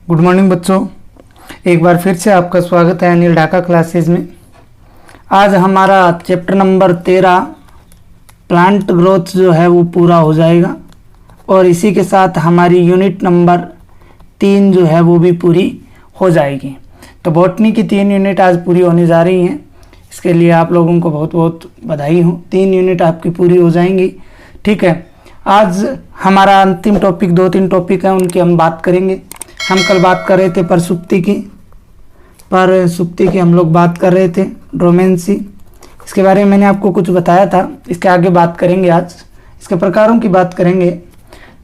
Good morning बच्चों, एक बार फिर से आपका स्वागत है अनिल ढाका क्लासेज में। आज हमारा चैप्टर नंबर 13 प्लांट ग्रोथ जो है वो पूरा हो जाएगा और इसी के साथ हमारी यूनिट नंबर 3 जो है वो भी पूरी हो जाएगी। तो बॉटनी की 3 यूनिट आज पूरी होने जा रही हैं। इसके लिए आप लोगों को बहुत बहुत बधाई हो। 3 यूनिट आपकी पूरी हो जाएंगी। ठीक है, आज हमारा अंतिम टॉपिक 2-3 टॉपिक है, उनकी हम बात करेंगे। हम कल बात कर रहे थे परसुप्ति की हम लोग बात कर रहे थे ड्रोमेंसी। इसके बारे में मैंने आपको कुछ बताया था, इसके आगे बात करेंगे। आज इसके प्रकारों की बात करेंगे।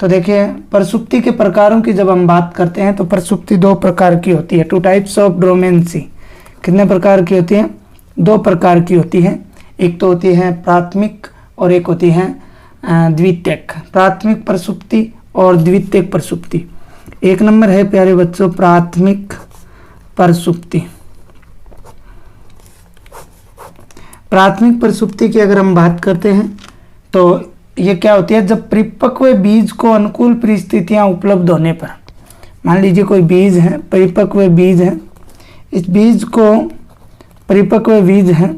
तो देखिए, परसुप्ति के प्रकारों की जब हम बात करते हैं तो परसुप्ति 2 प्रकार की होती है। 2 टाइप्स ऑफ ड्रोमेंसी। कितने प्रकार की होती है? 2 प्रकार की होती है। एक तो होती है प्राथमिक और एक होती है द्वितीयक। प्राथमिक परसुप्ति और द्वितीयक परसुप्ति। एक नंबर है प्यारे बच्चों प्राथमिक परसुप्ति। प्राथमिक परसुप्ति की अगर हम बात करते हैं तो ये क्या होती है? जब परिपक्व बीज को अनुकूल परिस्थितियां उपलब्ध होने पर, मान लीजिए कोई बीज है, परिपक्व बीज है, इस बीज को परिपक्व बीज है,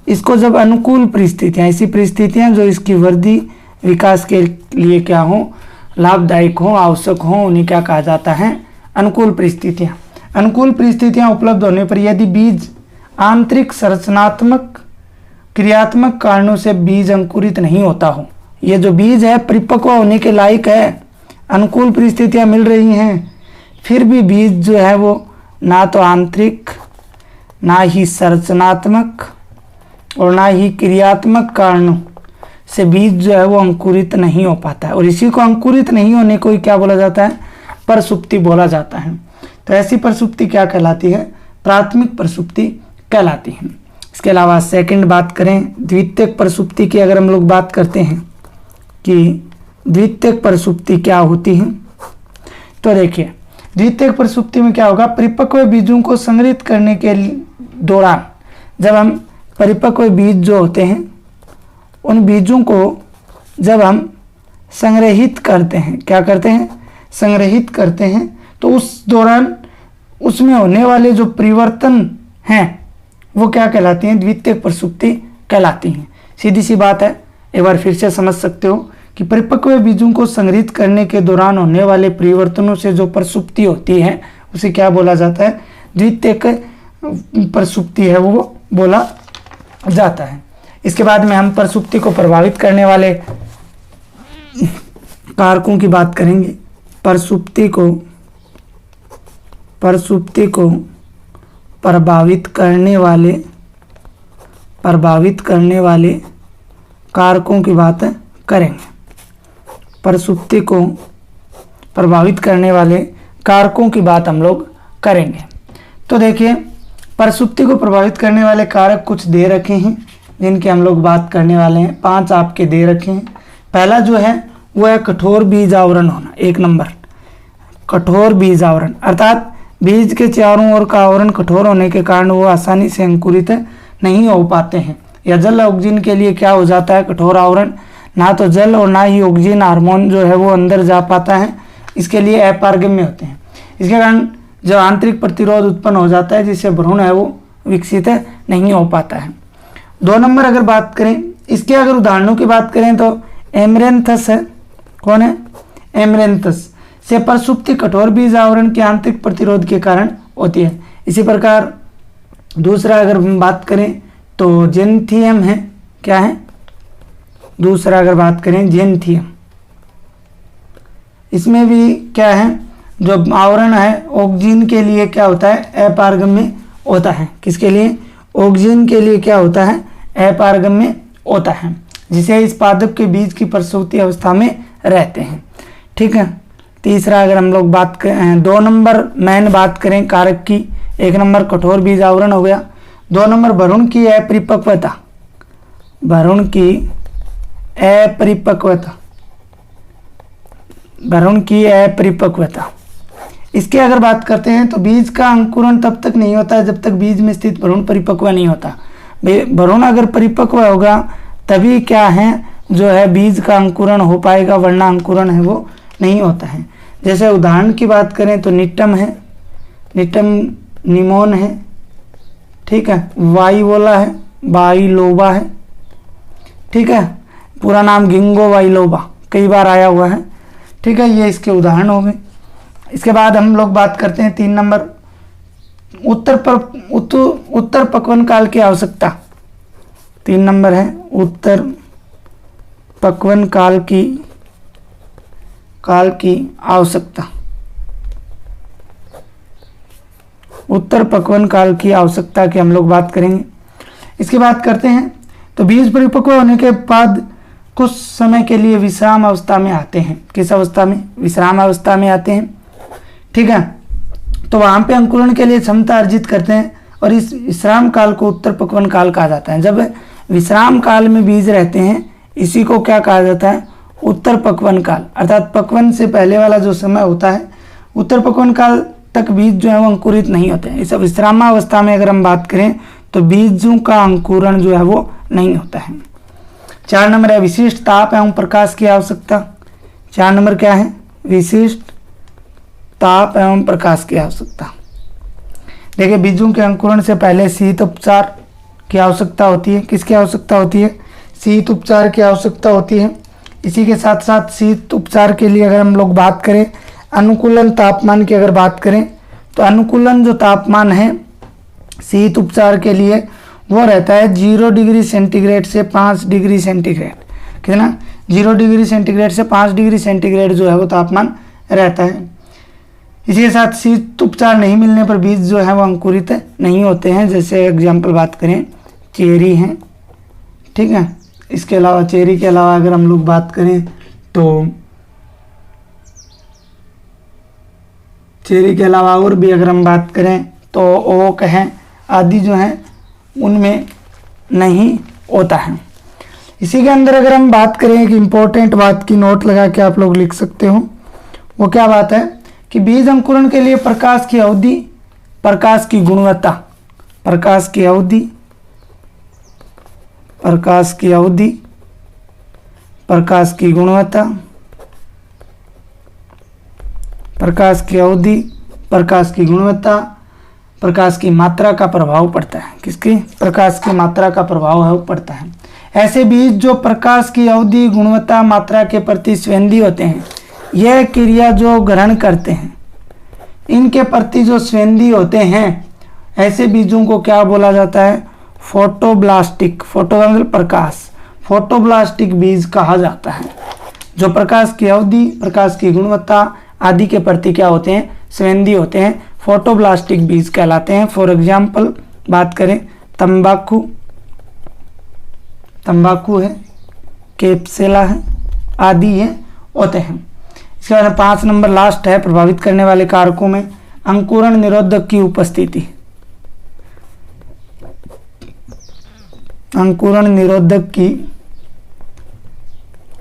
इसको जब अनुकूल परिस्थितियां, ऐसी परिस्थितियां जो इसकी वृद्धि विकास के लिए क्या हो, लाभदायक हो, आवश्यक हो, उन्हें क्या कहा जाता है? अनुकूल परिस्थितियां। अनुकूल परिस्थितियां उपलब्ध होने पर यदि बीज आंतरिक संरचनात्मक क्रियात्मक कारणों से बीज अंकुरित नहीं होता हो, ये जो बीज है परिपक्व होने के लायक है, अनुकूल परिस्थितियां मिल रही हैं, फिर भी बीज जो है वो ना तो आंतरिक, ना ही संरचनात्मक और ना ही क्रियात्मक कारणों से बीज जो है वो अंकुरित नहीं हो पाता है। और इसी को अंकुरित नहीं होने को ही क्या बोला जाता है? परसुप्ति बोला जाता है। तो ऐसी परसुप्ति क्या कहलाती है? प्राथमिक परसुप्ति कहलाती है। इसके अलावा सेकंड बात करें द्वितीयक परसुप्ति की, अगर हम लोग बात करते हैं कि द्वितीयक परसुप्ति क्या होती है, तो देखिए द्वितीयक परसुप्ति में क्या होगा? परिपक्व बीजों को संग्रहित करने के दौरान जब हम परिपक्व बीज जो होते हैं उन बीजों को जब हम संग्रहित करते हैं, क्या करते हैं? संग्रहित करते हैं, तो उस दौरान उसमें होने वाले जो परिवर्तन हैं वो क्या कहलाती हैं? द्वितीयक परसुप्ति कहलाती हैं। सीधी सी बात है, एक बार फिर से समझ सकते हो कि परिपक्व बीजों को संग्रहित करने के दौरान होने वाले परिवर्तनों से जो परसुप्ति होती है उसे क्या बोला जाता है? द्वितीयक परसुप्ति है वो बोला जाता है। इसके बाद में हम परसुप्ति को प्रभावित करने वाले कारकों की बात करेंगे। परसुप्ति को प्रभावित करने वाले कारकों की बात करेंगे। परसुप्ति को प्रभावित करने वाले कारकों की बात हम लोग करेंगे। तो देखिए, परसुप्ति को प्रभावित करने वाले कारक कुछ दे रखे हैं जिनकी हम लोग बात करने वाले हैं। 5 आपके दे रखे हैं। पहला जो है वो है कठोर बीज आवरण होना। 1 नंबर कठोर बीज आवरण, अर्थात बीज के चारों ओर का आवरण कठोर होने के कारण वो आसानी से अंकुरित नहीं हो पाते हैं। या जल ऑक्सीजन के लिए क्या हो जाता है? कठोर आवरण, ना तो जल और ना ही ऑक्सीजन हार्मोन जो है वो अंदर जा पाता है, इसके लिए अपारगम्य होते हैं। इसके कारण जो आंतरिक प्रतिरोध उत्पन्न हो जाता है जिससे भ्रूण है वो विकसित नहीं हो पाता है। 2 नंबर अगर बात करें, इसके अगर उदाहरणों की बात करें तो एमरेंथस है। कौन है? एमरेंथस से परसुप्ति कठोर बीज आवरण के आंतरिक प्रतिरोध के कारण होती है। इसी प्रकार दूसरा अगर हम बात करें तो जेनथियम है। क्या है? दूसरा अगर बात करें जेनथियम, इसमें भी क्या है? जो आवरण है ऑक्सीजन के लिए क्या होता है? अपारगम्य होता है। किसके लिए? ऑक्सीजन के लिए क्या होता है? अपारगम्य होता है, जिसे इस पादप के बीज की परसुप्ति अवस्था में रहते हैं। ठीक है। तीसरा अगर हम लोग बात करें 2 नंबर मेन बात करें कारक की, 1 नंबर कठोर बीज आवरण हो गया। 2 नंबर भ्रूण की अपरिपक्वता। भ्रूण की अपरिपक्वता, इसकी अगर बात करते हैं तो बीज का अंकुरण तब तक नहीं होता है जब तक बीज में स्थित भ्रूण परिपक्व नहीं होता। भ्रूण अगर परिपक्व होगा तभी क्या है जो है बीज का अंकुरण हो पाएगा, वरना अंकुरण है वो नहीं होता है। जैसे उदाहरण की बात करें तो निटम है, निटम निमोन है, ठीक है, वाइवोला है, बाइलोबा है, ठीक है, पूरा नाम गिंगो बाइलोबा, कई बार आया हुआ है, ठीक है, ये इसके उदाहरण हो गए। इसके बाद हम लोग बात करते हैं 3 नंबर, उत्तर पक्वन काल की आवश्यकता। 3 नंबर है उत्तर पक्वन काल की आवश्यकता। उत्तर पक्वन काल की आवश्यकता की हम लोग बात करेंगे। इसके बाद करते हैं तो बीज परिपक्व होने के बाद कुछ समय के लिए विश्राम अवस्था में आते हैं। किस अवस्था में? विश्राम अवस्था में आते हैं, ठीक है। तो वहाँ पे अंकुरण के लिए क्षमता अर्जित करते हैं और इस विश्राम काल को उत्तर पक्वन काल कहा जाता है। जब विश्राम काल में बीज रहते हैं इसी को क्या कहा जाता है? उत्तर पक्वन काल, अर्थात पक्वन से पहले वाला जो समय होता है, उत्तर पक्वन काल तक बीज जो है वो अंकुरित नहीं होते हैं। इस विश्रामावस्था में अगर हम बात करें तो बीजों का अंकुरण जो है वो नहीं होता है। 4 नंबर है विशिष्ट ताप एवं प्रकाश की आवश्यकता। 4 नंबर क्या है? विशिष्ट ताप एवं प्रकाश की आवश्यकता। देखिए बीजों के अंकुरण से पहले शीत उपचार की आवश्यकता होती है। किसकी आवश्यकता होती है? शीत उपचार की आवश्यकता होती है। इसी के साथ साथ शीत उपचार के लिए अगर हम लोग बात करें, अनुकूलन तापमान की अगर बात करें तो अनुकूलन जो तापमान है शीत उपचार के लिए वो रहता है 0 डिग्री सेंटीग्रेड से 5 डिग्री सेंटीग्रेड। कितना? 0 डिग्री सेंटीग्रेड से 5 डिग्री सेंटीग्रेड जो है वो तापमान रहता है। इसी के साथ शीत उपचार नहीं मिलने पर बीज जो है वो अंकुरित नहीं होते हैं। जैसे एग्जाम्पल बात करें चेरी हैं, ठीक है। इसके अलावा चेरी के अलावा अगर हम लोग बात करें तो चेरी के अलावा और भी अगर हम बात करें तो ओक है आदि जो है उनमें नहीं होता है। इसी के अंदर अगर हम बात करें एक इम्पोर्टेंट बात की नोट लगा के आप लोग लिख सकते हो, वो क्या बात है कि बीज अंकुरण के लिए प्रकाश की अवधि, प्रकाश की गुणवत्ता, प्रकाश की अवधि, प्रकाश की अवधि, प्रकाश की गुणवत्ता, प्रकाश की अवधि, प्रकाश की गुणवत्ता, प्रकाश की मात्रा का प्रभाव पड़ता है। किसकी? प्रकाश की मात्रा का प्रभाव है वो पड़ता है। ऐसे बीज जो प्रकाश की अवधि, गुणवत्ता, मात्रा के प्रति संवेदी होते हैं, यह क्रिया जो ग्रहण करते हैं इनके प्रति जो संवेदी होते हैं, ऐसे बीजों को क्या बोला जाता है? फोटोब्लास्टिक। फोटो का मतलब प्रकाश, फोटोब्लास्टिक बीज कहा जाता है। जो प्रकाश की अवधि, प्रकाश की गुणवत्ता आदि के प्रति क्या होते हैं? संवेदी होते हैं, फोटोब्लास्टिक बीज कहलाते हैं। फॉर एग्जाम्पल बात करें तंबाकू, तंबाकू है, कैप्सूला है आदि ये होते हैं। इसके बाद 5 नंबर लास्ट है प्रभावित करने वाले कारकों में अंकुरण निरोधक की उपस्थिति। अंकुरण निरोधक की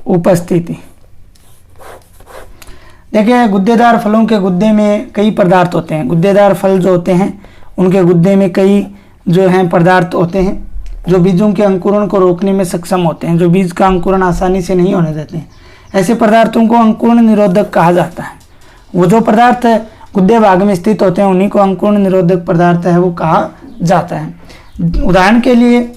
उपस्थिति। देखिए गुद्देदार फलों के गुद्दे में कई पदार्थ होते हैं। गुद्देदार फल जो होते हैं उनके गुद्दे में कई जो हैं पदार्थ होते हैं जो बीजों के अंकुरण को रोकने में सक्षम होते हैं, जो बीज का अंकुरण आसानी से नहीं होने देते हैं। ऐसे पदार्थों को अंकुरण निरोधक कहा जाता है। वो जो पदार्थ गुद्दे भाग में स्थित होते हैं उन्हीं को अंकुरण निरोधक पदार्थ है वो कहा जाता है। उदाहरण के लिए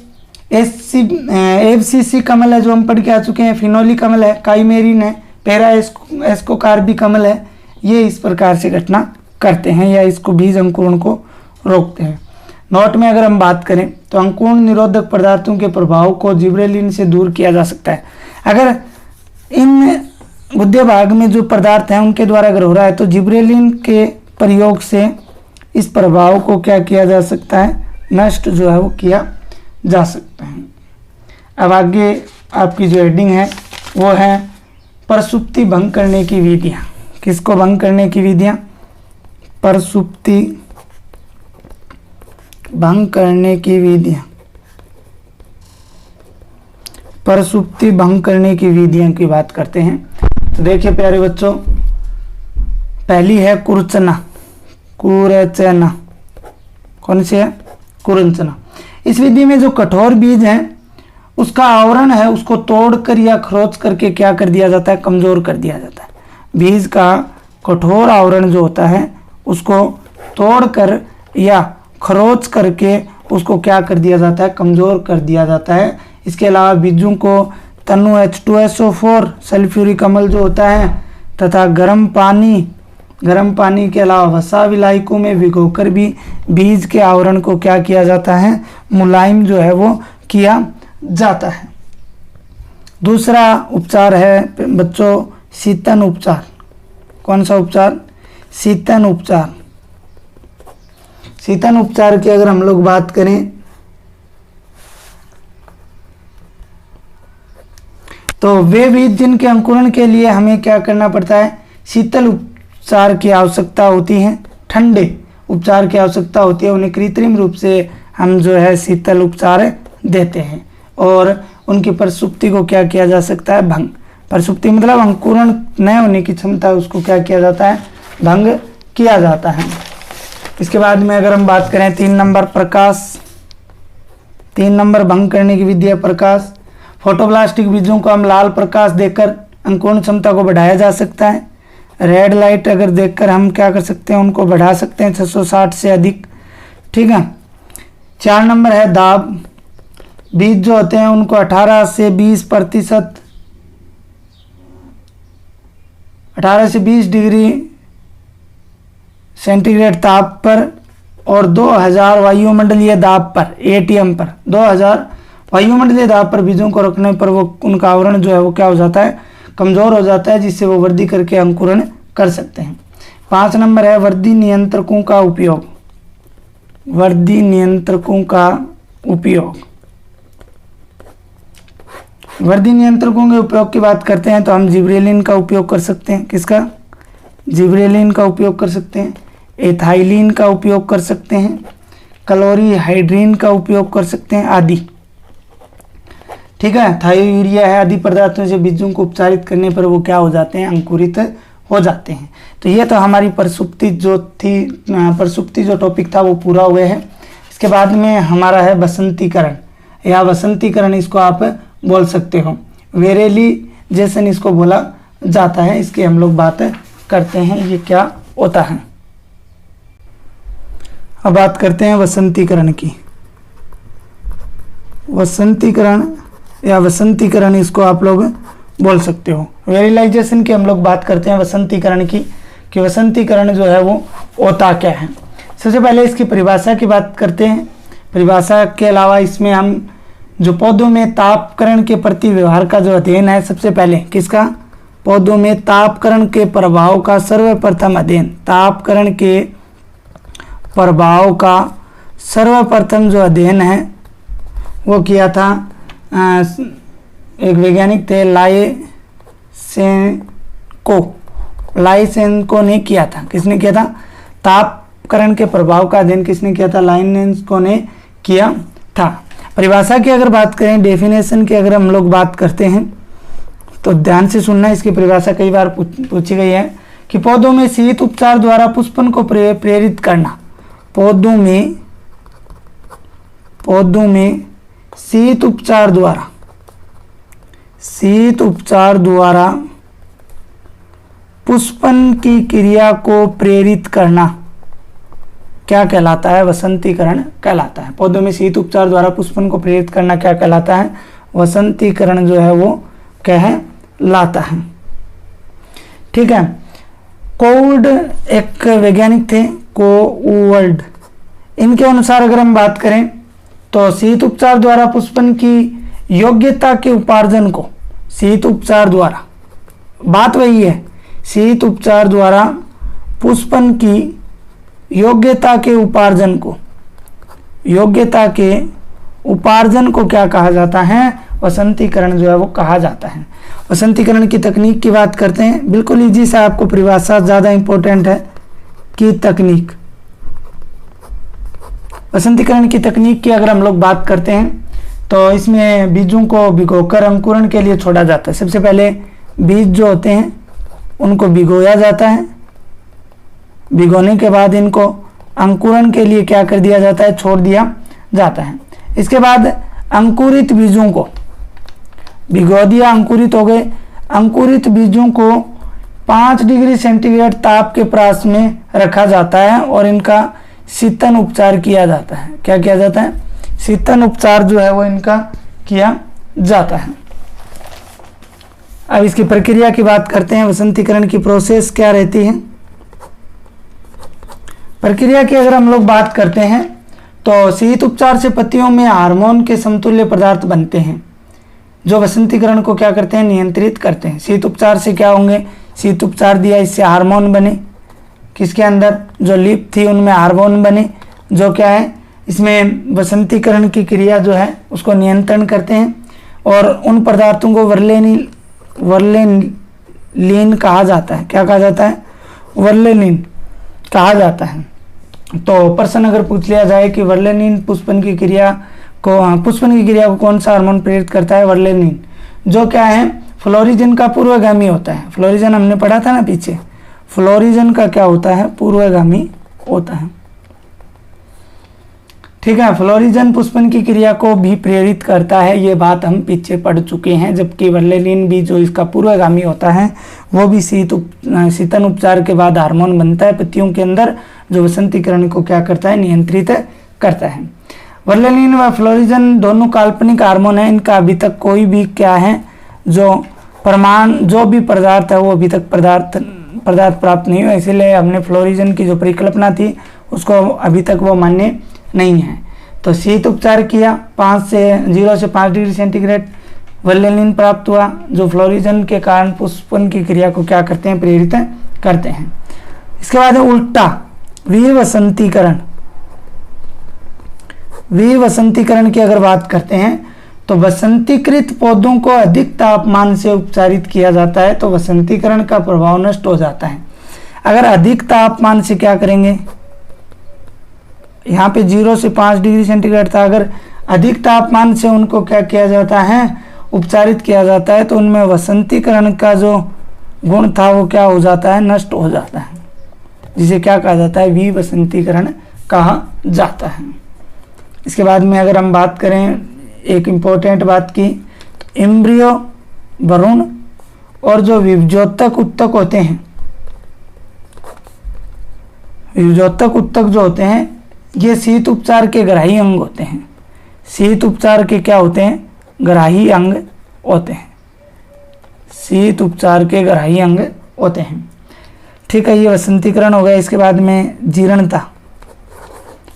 FCC कमल है जो हम पढ़ के आ चुके हैं, फिनोलिक अम्ल है, काइमेरिन है, पैरा एस्कोकार्बिक अम्ल है, ये इस प्रकार से घटना करते हैं या इसको बीज अंकुरण को रोकते हैं। नोट में अगर हम बात करें तो अंकुरण निरोधक पदार्थों के प्रभाव को जिब्रेलिन से दूर किया जा सकता है। अगर इन गुद्दे भाग में जो पदार्थ हैं उनके द्वारा अगर हो रहा है तो जिब्रेलिन के प्रयोग से इस प्रभाव को क्या किया जा सकता है? नष्ट जो है वो किया जा सकता है। अब आगे आपकी जो हेडिंग है वो है प्रसुप्ति भंग करने की विधियाँ। किसको भंग करने की विधियाँ? प्रसुप्ति भंग करने की विधियाँ। प्रसुप्ति भंग करने की विधियों की बात करते हैं। तो देखिए प्यारे बच्चों, पहली है कुरचना। कुरचना कौन सी है? कुरचना। इस विधि में जो कठोर बीज है उसका आवरण है उसको तोड़कर या खरोच करके क्या कर दिया जाता है? कमजोर कर दिया जाता है। बीज का कठोर आवरण जो होता है उसको तोड़कर या खरोच करके उसको क्या कर दिया जाता है, कमज़ोर कर दिया जाता है। इसके अलावा बीजों को तनु H2SO4 सल्फ्यूरिक अम्ल जो होता है तथा गर्म पानी के अलावा वसा विलायकों में भिगोकर भी बीज के आवरण को क्या किया जाता है, मुलायम जो है वो किया जाता है। दूसरा उपचार है बच्चों शीतन उपचार। कौन सा उपचार? शीतन उपचार। शीतन उपचार की अगर हम लोग बात करें तो वे बीज जिनके अंकुरण के लिए हमें क्या करना पड़ता है, शीतल उपचार की आवश्यकता होती है, ठंडे उपचार की आवश्यकता होती है, उन्हें कृत्रिम रूप से हम जो है शीतल उपचार देते हैं। और उनकी प्रसुप्ति को क्या किया जा सकता है, भंग। प्रसुप्ति मतलब अंकुरण न होने की क्षमता, उसको क्या किया जाता है, भंग किया जाता है। इसके बाद में अगर हम बात करें 3 नंबर प्रकाश, 3 नंबर भंग करने की विधि है प्रकाश। फोटोप्लास्टिक बीजों को हम लाल प्रकाश देकर अंकुरण क्षमता को बढ़ाया जा सकता है। रेड लाइट अगर देखकर हम क्या कर सकते हैं, उनको बढ़ा सकते हैं 660 से अधिक, ठीक है। 4 नंबर है दाब। बीज जो होते हैं उनको 18 से 20% 18 से 20 डिग्री सेंटीग्रेड ताप पर और 2000 वायुमंडलीय दाब पर, ATM पर 2000 वायुमंडलीय दाब पर बीजों को रखने पर वो उनका आवरण जो है वो क्या हो जाता है, कमज़ोर हो जाता है, जिससे वो वृद्धि करके अंकुरण कर सकते हैं। 5 नंबर है वृद्धि नियंत्रकों का उपयोग। वृद्धि नियंत्रकों का उपयोग। वृद्धि नियंत्रकों के उपयोग की बात करते हैं तो हम जिब्रेलिन का उपयोग कर सकते हैं। किसका? जिब्रेलिन का उपयोग कर सकते हैं, एथाइलिन का उपयोग कर सकते हैं, क्लोरीहाइड्रिन का उपयोग कर सकते हैं आदि, ठीक है। थायोयूरिया है आदि पदार्थों से बीजों को उपचारित करने पर वो क्या हो जाते हैं, अंकुरित हो जाते हैं। तो ये तो हमारी प्रसुप्ति जो थी, प्रसुप्ति जो टॉपिक था वो पूरा हुए है। इसके बाद में हमारा है वसंतीकरण या वसंतीकरण, इसको आप बोल सकते हो, वेरेलिजेशन इसको बोला जाता है। इसकी हम लोग बात करते हैं ये क्या होता है। अब बात करते हैं वसंतीकरण की। वसंतीकरण या वसंतीकरण इसको आप लोग बोल सकते हो। वेरिलाइजेशन की हम लोग बात करते हैं वसंतीकरण की, कि वसंतीकरण जो है वो होता क्या है। सबसे पहले इसकी परिभाषा की बात करते हैं। परिभाषा के अलावा इसमें हम जो पौधों में तापकरण के प्रति व्यवहार का जो अध्ययन है, सबसे पहले किसका, पौधों में तापकरण के प्रभाव का सर्वप्रथम अध्ययन, तापकरण के प्रभाव का सर्वप्रथम जो अध्ययन है वो किया था एक वैज्ञानिक थे लाइसेंको ने किया था। किसने किया था? तापकरण के प्रभाव का अध्ययन किसने किया था? लाइसेंको ने किया था। परिभाषा की अगर बात करें, डेफिनेशन की अगर हम लोग बात करते हैं तो ध्यान से सुनना, इसकी परिभाषा कई बार पूछी गई है कि पौधों में शीत उपचार द्वारा पुष्पन को प्रेरित करना। पौधों में शीत उपचार द्वारा पुष्पन की क्रिया को प्रेरित करना क्या कहलाता है? वसंतीकरण कहलाता है। पौधों में शीत उपचार द्वारा पुष्पन को प्रेरित करना क्या कहलाता है? वसंतीकरण जो है वो कहलाता है, ठीक है। कोवर्ड एक वैज्ञानिक थे, कोवर्ड, इनके अनुसार अगर हम बात करें तो शीत उपचार द्वारा पुष्पन की योग्यता के उपार्जन को, शीत उपचार द्वारा, बात वही है, शीत उपचार द्वारा पुष्पन की योग्यता के उपार्जन को क्या कहा जाता है? वसंतीकरण जो है वो कहा जाता है। वसंतीकरण की तकनीक की बात करते हैं, बिल्कुल इजी सा, आपको परिभाषा ज़्यादा इंपॉर्टेंट है कि तकनीक। वसंतीकरण की तकनीक की अगर हम लोग बात करते हैं तो इसमें बीजों को भिगोकर अंकुरण के लिए छोड़ा जाता है। सबसे पहले बीज जो होते हैं उनको भिगोया जाता है, भिगोने के बाद इनको अंकुरण के लिए क्या कर दिया जाता है? छोड़ दिया जाता है। इसके बाद अंकुरित बीजों को भिगो दिया, अंकुरित हो गए। अंकुरित बीजों को 5 डिग्री सेंटीग्रेड ताप के प्रास में रखा जाता है और इनका शीतन उपचार किया जाता है। क्या किया जाता है? शीतन उपचार जो है वो इनका किया जाता है। अब इसकी प्रक्रिया की बात करते हैं। वसंतीकरण की प्रोसेस क्या रहती है? प्रक्रिया की अगर हम लोग बात करते हैं तो शीत उपचार से पत्तियों में हार्मोन के समतुल्य पदार्थ बनते हैं जो वसंतीकरण को क्या करते हैं? नियंत्रित करते हैं। शीत उपचार से क्या होंगे? शीत उपचार दिया, इससे हार्मोन बने, किसके अंदर? जो लीफ थी उनमें हार्मोन बने, जो क्या है? इसमें वसंतीकरण की क्रिया जो है उसको नियंत्रण करते हैं और उन पदार्थों को वर्लेनिन कहा जाता है। क्या कहा जाता है? वर्लेनिन कहा जाता है। तो प्रश्न अगर पूछ लिया जाए कि वर्लेनिन पुष्पन की क्रिया को कौन सा हार्मोन प्रेरित करता है? वर्लेनिन, जो क्या है? फ्लोरिजन का पूर्वगामी होता है। फ्लोरिजन हमने पढ़ा था ना पीछे, फ्लोरिजन का क्या होता है? पूर्वगामी होता है। ठीक है, फ्लोरिजन पुष्पन की क्रिया को भी प्रेरित करता है, ये बात हम पीछे पढ़ चुके हैं। जबकि वर्लेनिन भी जो इसका पूर्वगामी होता है वो भी शीतन उपचार के बाद हार्मोन बनता है पत्तियों के अंदर, जो वसंतीकरण को क्या करता है? नियंत्रित करता है। वर्लेनिन व फ्लोरिजन दोनों काल्पनिक हार्मोन है। इनका अभी तक कोई भी क्या है? जो भी पदार्थ है वो अभी तक पदार्थ प्राप्त नहीं हुआ, इसीलिए हमने फ्लोरिजन की जो परिकल्पना थी उसको अभी तक वो मान्य नहीं है। तो शीत उपचार किया, 0 से 5 डिग्री सेंटीग्रेड वर्लेनिन प्राप्त हुआ, जो फ्लोरिजन के कारण पुष्पन की क्रिया को क्या करते हैं? प्रेरित करते हैं। इसके बाद उल्टा विवसंतीकरण की अगर बात करते हैं तो वसंतीकृत पौधों को अधिक तापमान से उपचारित किया जाता है तो वसंतीकरण का प्रभाव नष्ट हो जाता है। अगर अधिक तापमान से क्या करेंगे? यहाँ पे 0 से 5 डिग्री सेंटीग्रेड था, अगर अधिक तापमान से उनको क्या किया जाता है? उपचारित किया जाता है, तो उनमें वसंतीकरण का जो गुण था वो क्या हो जाता है? नष्ट हो जाता है, जिसे क्या कहा जाता है? विवसंतीकरण कहा जाता है। इसके बाद में अगर हम बात करें एक इम्पोर्टेंट बात की, तो एम्ब्रियो भ्रूण और जो विभजोतक उत्तक होते हैं, विभजोतक उत्तक जो होते हैं ये शीत उपचार के ग्राही अंग होते हैं। शीत उपचार के क्या होते हैं? ग्राही अंग होते हैं। शीत उपचार के ग्राही अंग होते हैं। ठीक है, ये वसंतीकरण हो गया। इसके बाद में जीर्णता,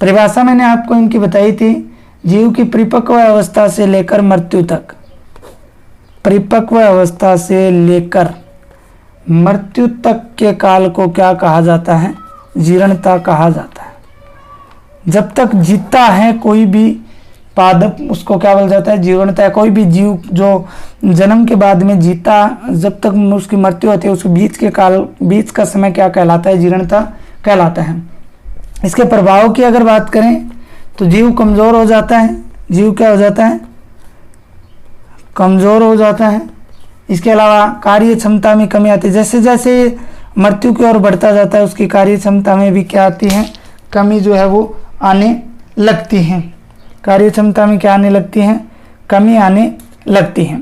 परिभाषा मैंने आपको इनकी बताई थी। जीव की परिपक्व अवस्था से लेकर मृत्यु तक, परिपक्व अवस्था से लेकर मृत्यु तक के काल को क्या कहा जाता है? जीर्णता कहा जाता है। जब तक जीता है कोई भी पादप उसको क्या बोला जाता है? जीर्णता। कोई भी जीव जो जन्म के बाद में जीता, जब तक उसकी मृत्यु होती है उसके बीच का समय क्या कहलाता है? जीर्णता कहलाता है। इसके प्रभाव की अगर बात करें तो जीव कमज़ोर हो जाता है। जीव क्या हो जाता है? कमज़ोर हो जाता है। इसके अलावा कार्य क्षमता में कमी आती है। जैसे जैसे मृत्यु की ओर बढ़ता जाता है उसकी कार्य क्षमता में भी क्या आती है? कमी जो है वो आने लगती है। कार्य क्षमता में क्या आने लगती है? कमी आने लगती है।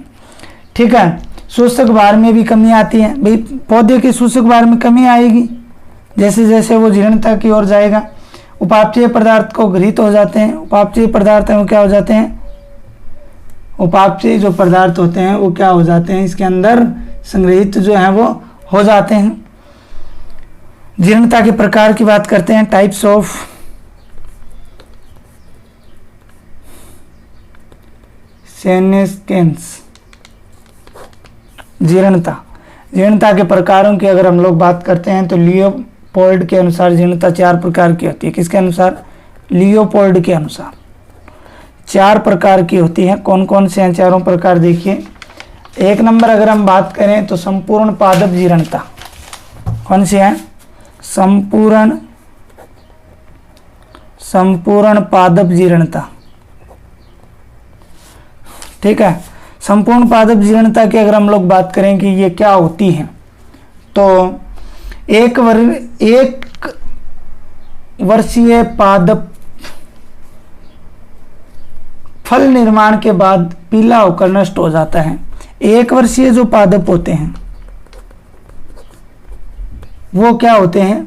ठीक है, सूचक भार में भी कमी आती है। भाई पौधे के सूचक भार में कमी आएगी जैसे जैसे वो जीर्णता की ओर जाएगा। उपापचय पदार्थ को घृत हो जाते हैं। उपापचय पदार्थ हैं वो क्या हो जाते हैं? उपापचय जो पदार्थ होते हैं वो क्या हो जाते हैं? इसके अंदर संग्रहित जो है वो हो जाते हैं। जीर्णता के प्रकार की बात करते हैं, टाइप्स ऑफ सेनेस्केंस। जीर्णता के प्रकारों की अगर हम लोग बात करते हैं तो लियोपोल्ड के अनुसार जीर्णता 4 प्रकार की होती है। किसके अनुसार? लियोपोल्ड के अनुसार 4 प्रकार की होती है। कौन कौन से हैं चारों प्रकार? देखिए, 1 नंबर अगर हम बात करें तो संपूर्ण पादप जीर्णता। कौन सी है? संपूर्ण पादप जीर्णता। ठीक है, संपूर्ण पादप जीर्णता की अगर हम लोग बात करें कि ये क्या होती है तो एक वर्षीय पादप फल निर्माण के बाद पीला होकर नष्ट हो जाता है। 1 वर्षीय जो पादप होते हैं, वो क्या होते हैं,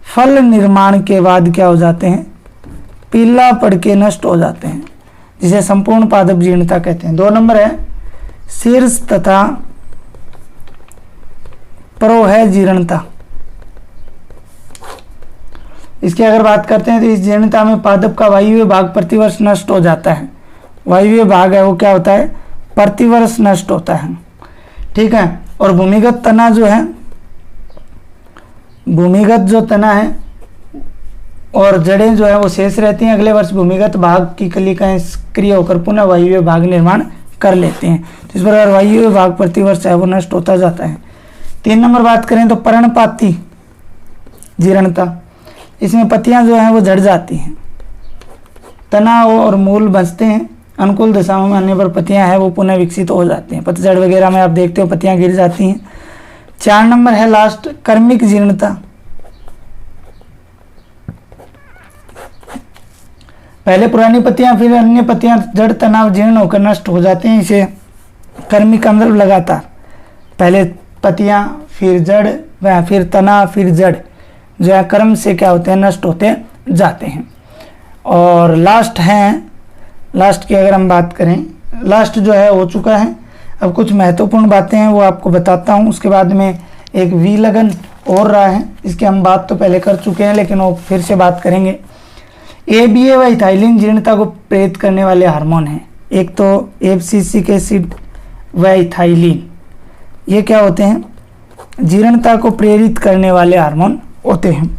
फल निर्माण के बाद क्या हो जाते हैं, पीला पड़ के नष्ट हो जाते हैं, जिसे संपूर्ण पादप जीर्णता कहते हैं। 2 नंबर है शीर्ष तथा प्रोह जीर्णता। इसकी अगर बात करते हैं तो इस जीर्णता में पादप का वायवीय भाग प्रतिवर्ष नष्ट हो जाता है। वायवीय भाग है वो क्या होता है, प्रतिवर्ष नष्ट होता है, ठीक है। और भूमिगत तना जो है, भूमिगत जो तना है और जड़ें जो है वो शेष रहती हैं। अगले वर्ष भूमिगत भाग की कलिकाएं सक्रिय होकर पुनः वायवीय भाग निर्माण कर लेते हैं। तो इस प्रकार वायवीय भाग प्रतिवर्ष है वो नष्ट होता जाता है। 3 नंबर बात करें तो पर्णपाती जीर्णता। इसमें पत्तियां जो हैं वो झड़ जाती हैं, तना और मूल बचते हैं, अनुकूल दिशाओं में आने पर पत्तियां हैं वो पुनः विकसित हो जाती हैं। पतझड़ वगैरह में आप देखते हो पत्तियां गिर जाती हैं। 4 नंबर है लास्ट कर्मिक जीर्णता। पहले पुरानी पत्तियां फिर अन्य पत्तियां जड़ तनाव जीर्ण होकर नष्ट हो जाते हैं, इसे कर्मिक का मतलब लगातार, पहले पत्तियां फिर जड़ व फिर तना फिर जड़ जो है कर्म से क्या होते हैं, नष्ट होते जाते हैं। और लास्ट हैं, लास्ट की अगर हम बात करें, लास्ट जो है हो चुका है। अब कुछ महत्वपूर्ण बातें हैं वो आपको बताता हूँ, उसके बाद में एक विलगन और रहा है, इसकी हम बात तो पहले कर चुके हैं लेकिन वो फिर से बात करेंगे। ABA व इथाइलिन जीर्णता को प्रेरित करने वाले हार्मोन हैं। एक तो एब्सिसिक एसिड व इथाइलिन, ये क्या होते हैं, जीर्णता को प्रेरित करने वाले हार्मोन होते हैं।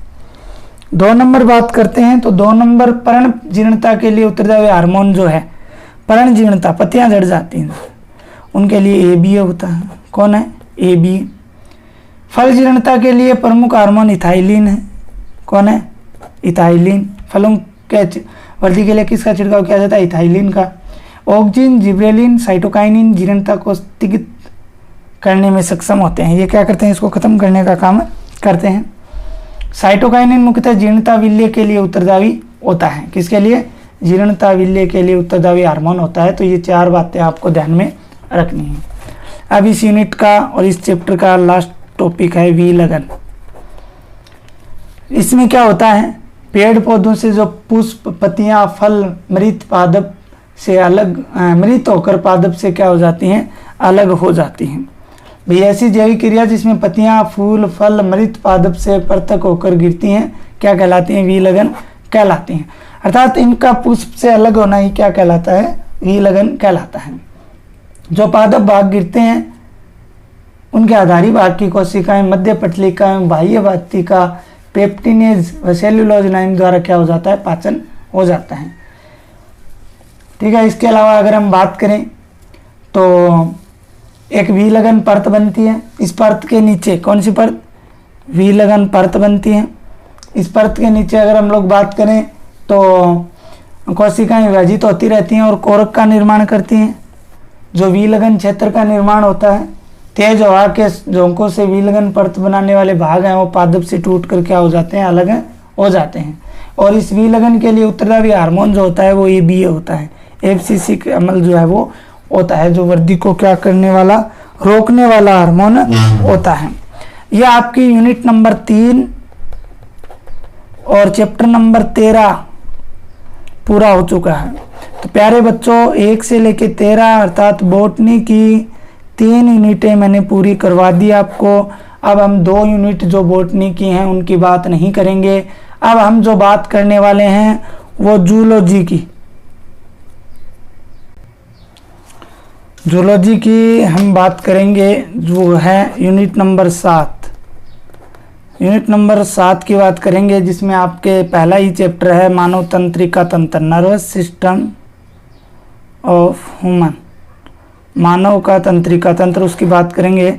2 नंबर बात करते हैं तो 2 नंबर पर्ण जीर्णता के लिए उत्तरदायी हार्मोन जो है, पर्ण जीर्णता, पत्तियां झड़ जाती हैं उनके लिए ABA होता है। कौन है, ABA। फल जीर्णता के लिए प्रमुख हार्मोन इथाइलिन है। कौन है, इथाइलिन। फलों के वृद्धि के लिए किसका छिड़काव किया जाता है, इथाइलिन का। ऑक्जिन, जिब्रेलिन, साइटोकाइनिन जीर्णता को स्थगित करने में सक्षम होते हैं। ये क्या करते हैं, इसको खत्म करने का काम करते हैं। साइटोकाइनिन मुख्यतः जीर्णता विल्य के लिए उत्तरदायी होता है। किसके लिए, जीर्णता विल्य के लिए उत्तरदायी हार्मोन होता है। तो ये 4 बातें आपको ध्यान में रखनी है। अब इस यूनिट का और इस चैप्टर का लास्ट टॉपिक है विलगन। इसमें क्या होता है, पेड़ पौधों से जो पुष्प, पत्तियां, फल मृत पादप से अलग, मृत होकर पादप से क्या हो जाती हैं, अलग हो जाती हैं। भाई ऐसी जैविक क्रिया जिसमें पत्तियां, फूल, फल मृत पादप से पृथक होकर गिरती हैं क्या कहलाती हैं, विलगन कहलाती हैं। अर्थात इनका पुष्प से अलग होना ही क्या कहलाता है, विलगन कहलाता है। जो पादप भाग गिरते हैं उनके आधारी भाग की कोशिकाएं, मध्य पटलिकाएं, बाह्य वाटिका, पेप्टिनेज व सेल्यूलोज एंजाइम द्वारा क्या हो जाता है, पाचन हो जाता है। ठीक है। इसके अलावा अगर हम बात करें तो एक विलगन परत बनती है। इस परत के नीचे कौन सी परत, विलगन परत बनती है। इस परत के नीचे अगर हम लोग बात करें तो कोशिकाएं विभाजित होती रहती हैं और कोरक का निर्माण करती हैं। जो विलगन क्षेत्र का निर्माण होता है, तेज हवा के झोंकों से विलगन परत बनाने वाले भाग हैं वो पादप से टूट कर क्या हो जाते हैं, अलग हो जाते हैं। और इस विलगन के लिए उत्तरदायी हार्मोन जो होता है वो ABA होता है। एब्सिसिक अम्ल जो है वो होता है, जो वृद्धि को क्या करने वाला, रोकने वाला हार्मोन होता है। यह आपकी यूनिट नंबर 3 और चैप्टर नंबर 13 पूरा हो चुका है। तो प्यारे बच्चों 1 से लेकर 13 अर्थात बॉटनी की 3 यूनिटें मैंने पूरी करवा दी आपको। अब हम 2 यूनिट जो बॉटनी की हैं उनकी बात नहीं करेंगे। अब हम जो बात करने वाले हैं वो जूलॉजी की, जूलॉजी की हम बात करेंगे जो है यूनिट नंबर 7। यूनिट नंबर 7 की बात करेंगे जिसमें आपके पहला ही चैप्टर है मानव तंत्रिका तंत्र, नर्वस सिस्टम ऑफ ह्यूमन, मानव का तंत्रिका तंत्र, उसकी बात करेंगे।